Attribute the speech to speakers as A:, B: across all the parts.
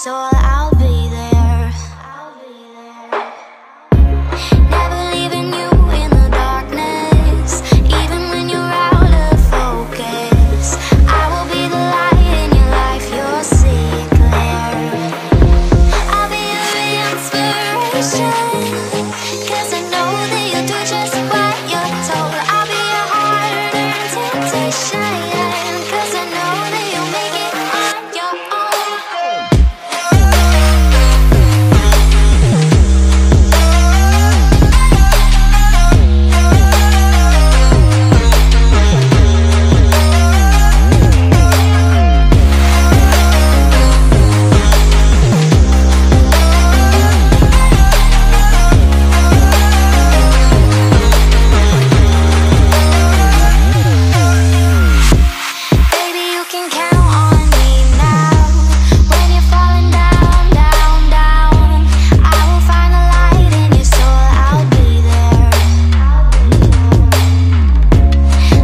A: soul, I'll be there. Never leaving you in the darkness, even when you're out of focus. I will be the light in your life, you'll see it clear. I'll be your inspiration, 'cause I know that you'll do just what you're told. I'll be your hard-earned temptation, 'cause I know that you'll make it on your own. Baby, you can count on me now. When you're falling down, down, down, I will find the light in your soul, I'll be there.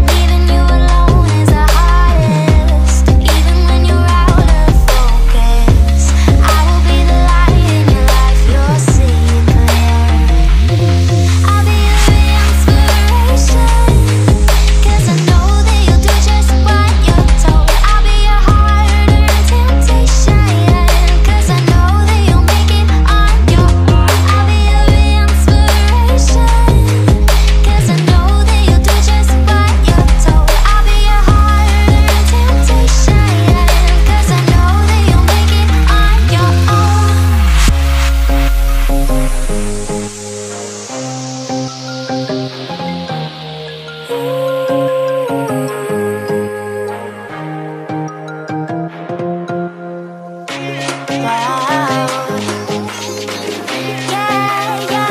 A: Leaving you alone is the hardest, even when you're out of focus. I will be the light in your life, you'll see it clear. I'll be your inspiration, 'cause I know that you'll do just what you're told. I'll be your hard-earned temptation, 'cause I know that you'll make it on your own. I'll be your inspiration, 'cause I know that you'll do just what you're told. I'll be your hard-earned temptation, 'cause I know that you'll make it on your own. Wow. Yeah, yeah.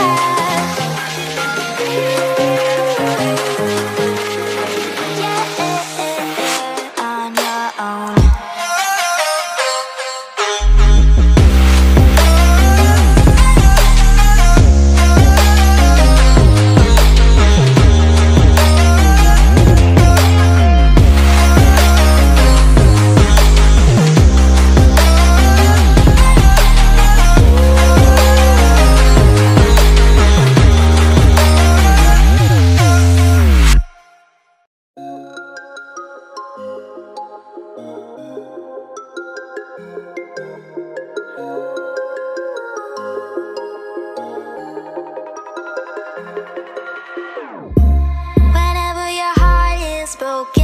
A: On your own. Whenever your heart is broken,